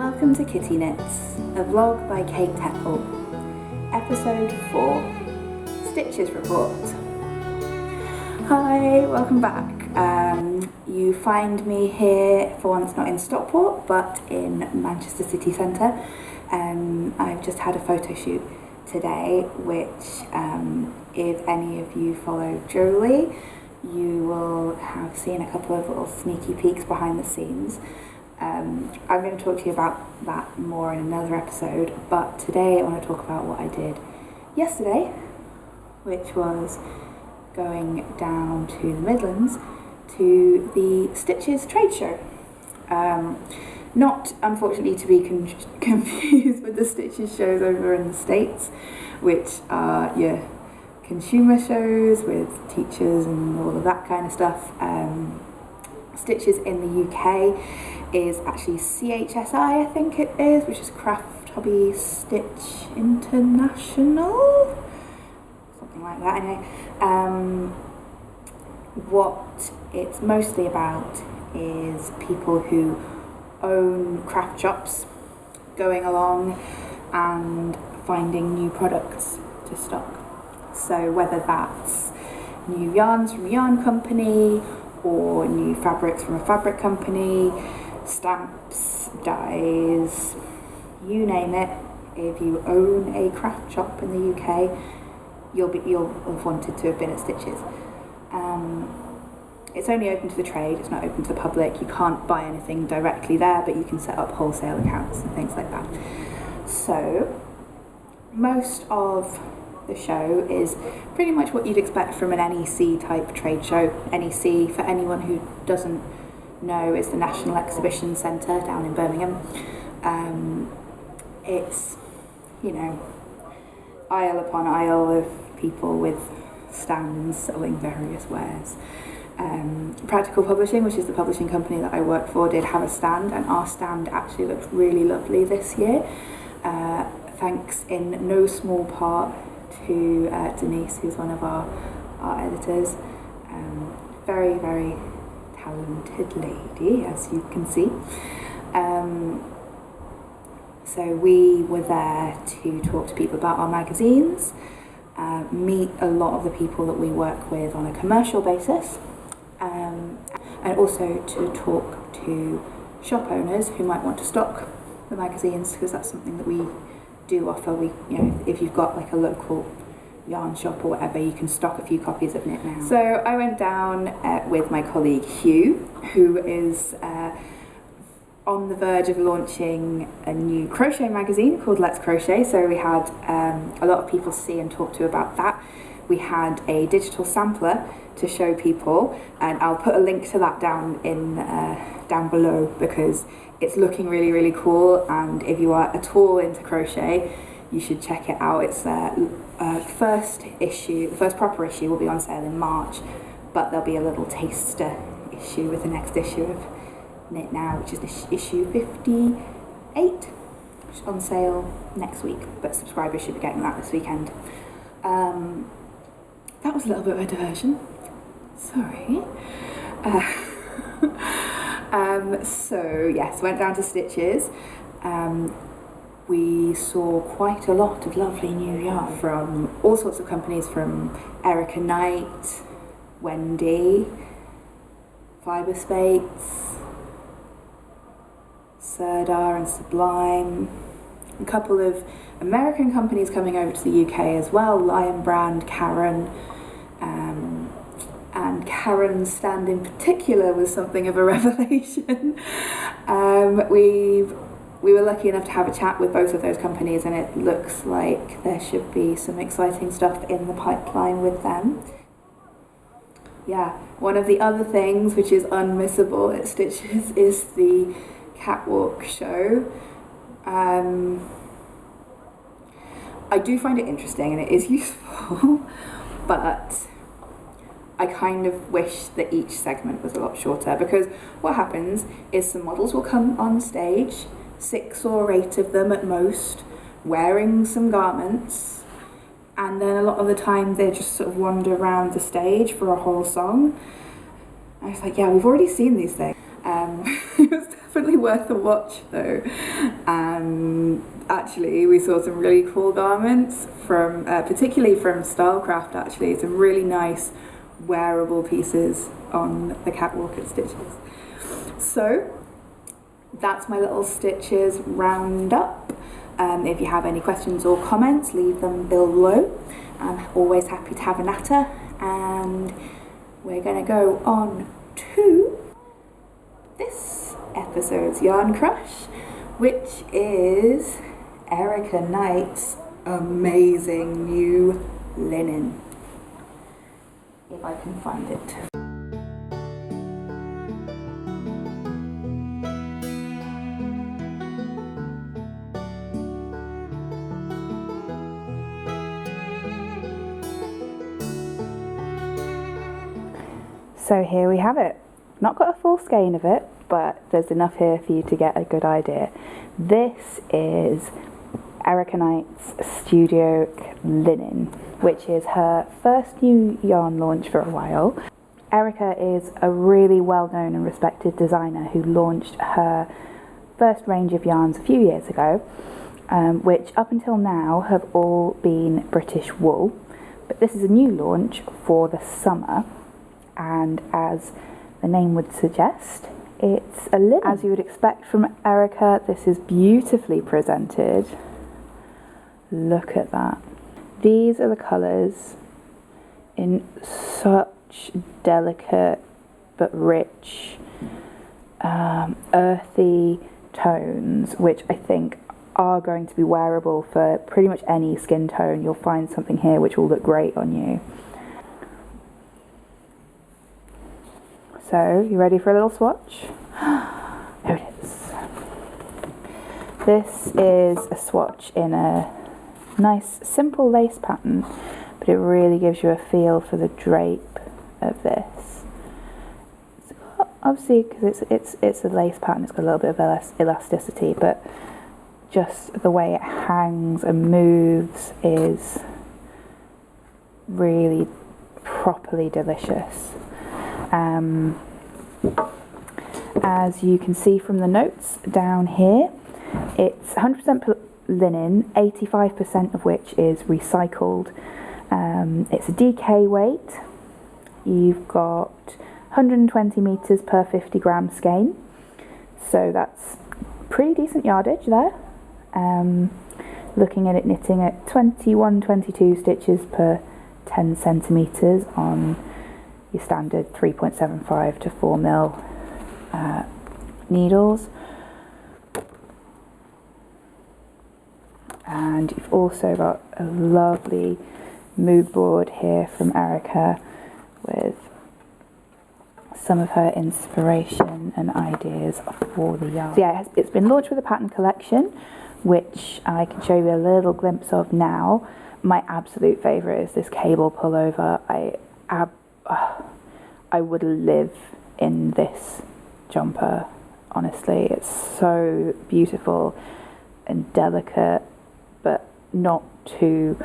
Welcome to Kitty Knits, a vlog by Kate Heppel. Episode 4, Stitches Report. Hi, welcome back. You find me here for one that's not in Stockport, but in Manchester city centre. I've just had a photo shoot today, which if any of you follow Jolie, you will have seen a couple of little sneaky peeks behind the scenes. I'm going to talk to you about that more in another episode, but today I want to talk about what I did yesterday, which was going down to the Midlands to the Stitches trade show. Not, unfortunately, to be confused with the Stitches shows over in the States, which are your consumer shows with teachers and all of that kind of stuff. Stitches in the UK is actually CHSI, I think it is, which is Craft Hobby Stitch International, something like that anyway. What it's mostly about is people who own craft shops going along and finding new products to stock. So whether that's new yarns from a yarn company or new fabrics from a fabric company, stamps, dyes, you name it, if you own a craft shop in the UK, you'll have wanted to have been at Stitches. It's only open to the trade, it's not open to the public. You can't buy anything directly there, but you can set up wholesale accounts and things like that. So most of the show is pretty much what you'd expect from an NEC type trade show. NEC, for anyone who doesn't know, is the National Exhibition Centre down in Birmingham. It's, you know, aisle upon aisle of people with stands selling various wares. Practical Publishing, which is the publishing company that I work for, did have a stand, and our stand actually looked really lovely this year, thanks in no small part to Denise, who's one of our editors. Very, very talented lady, as you can see. So we were there to talk to people about our magazines, meet a lot of the people that we work with on a commercial basis, and also to talk to shop owners who might want to stock the magazines, because that's something that we do offer. We, you know, if you've got like a local yarn shop or whatever, you can stock a few copies of Knit Now. So I went down with my colleague Hugh, who is on the verge of launching a new crochet magazine called Let's Crochet. So we had a lot of people see and talk to about that. We had a digital sampler to show people, and I'll put a link to that down below, because it's looking really, really cool, and if you are at all into crochet, you should check it out. It's first issue, the first proper issue will be on sale in March, but there'll be a little taster issue with the next issue of Knit Now, which is issue 58, which is on sale next week, but subscribers should be getting that this weekend. That was a little bit of a diversion, sorry. So yes, went down to Stitches. We saw quite a lot of lovely new yarn from all sorts of companies, from Erika Knight, Wendy, Fibre Spates, Serdar and Sublime. A couple of American companies coming over to the UK as well, Lion Brand, Karen, and Karen's stand in particular was something of a revelation. We were lucky enough to have a chat with both of those companies, and it looks like there should be some exciting stuff in the pipeline with them. Yeah, one of the other things which is unmissable at Stitches is the catwalk show. I do find it interesting and it is useful, but I kind of wish that each segment was a lot shorter, because what happens is some models will come on stage, 6 or 8 of them at most, wearing some garments, and then a lot of the time they just sort of wander around the stage for a whole song. I was like, yeah, we've already seen these things. It was definitely worth a watch though. Actually, we saw some really cool garments from, particularly from Stylecraft actually, some really nice wearable pieces on the catwalk at Stitches. So that's my little Stitches roundup. If you have any questions or comments, leave them below. I'm always happy to have a natter, and we're going to go on to this episode's Yarn Crush, which is Erika Knight's amazing new linen. If I can find it. So here we have it. Not got a full skein of it, but there's enough here for you to get a good idea. This is Erika Knight's Studio Linen, which is her first new yarn launch for a while. Erika is a really well-known and respected designer who launched her first range of yarns a few years ago, which up until now have all been British wool. But this is a new launch for the summer, and as the name would suggest, it's a linen. As you would expect from Erika, this is beautifully presented. Look at that. These are the colours in such delicate but rich, earthy tones, which I think are going to be wearable for pretty much any skin tone. You'll find something here which will look great on you. So, you ready for a little swatch? Here it is. This is a swatch in a nice simple lace pattern, but it really gives you a feel for the drape of this. Obviously, because it's a lace pattern, it's got a little bit of elasticity, but just the way it hangs and moves is really properly delicious. As you can see from the notes down here, it's 100% linen, 85% of which is recycled. It's a DK weight. You've got 120 meters per 50 gram skein, so that's pretty decent yardage there. Looking at it knitting at 21-22 stitches per 10 centimeters on your standard 3.75 to 4 mil needles. And you've also got a lovely mood board here from Erika with some of her inspiration and ideas for the yarn. So yeah, it's been launched with a pattern collection, which I can show you a little glimpse of now. My absolute favourite is this cable pullover. I would live in this jumper, honestly. It's so beautiful and delicate, but not too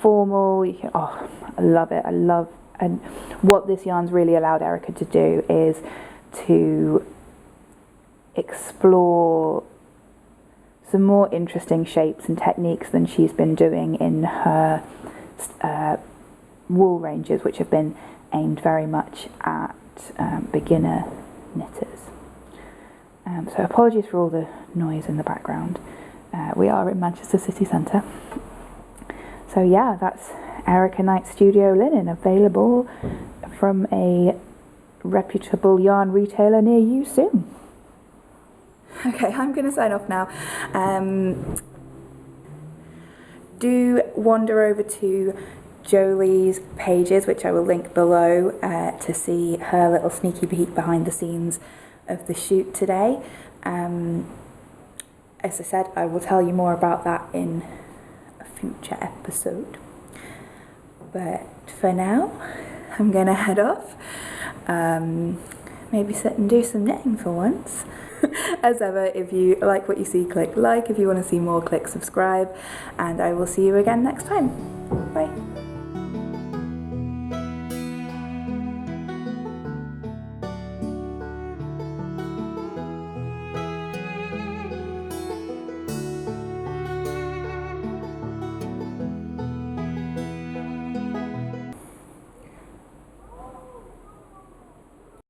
formal. You can, I love it. And what this yarn's really allowed Erika to do is to explore some more interesting shapes and techniques than she's been doing in her wool ranges, which have been aimed very much at beginner knitters. So apologies for all the noise in the background. We are in Manchester city centre. So yeah, that's Erika Knight Studio Linen, available from a reputable yarn retailer near you soon. Okay, I'm going to sign off now. Do wander over to Jolie's pages, which I will link below, to see her little sneaky peek behind the scenes of the shoot today. As I said, I will tell you more about that in a future episode. But for now, I'm going to head off. Maybe sit and do some knitting for once. As ever, if you like what you see, click like. If you want to see more, click subscribe. And I will see you again next time. Bye.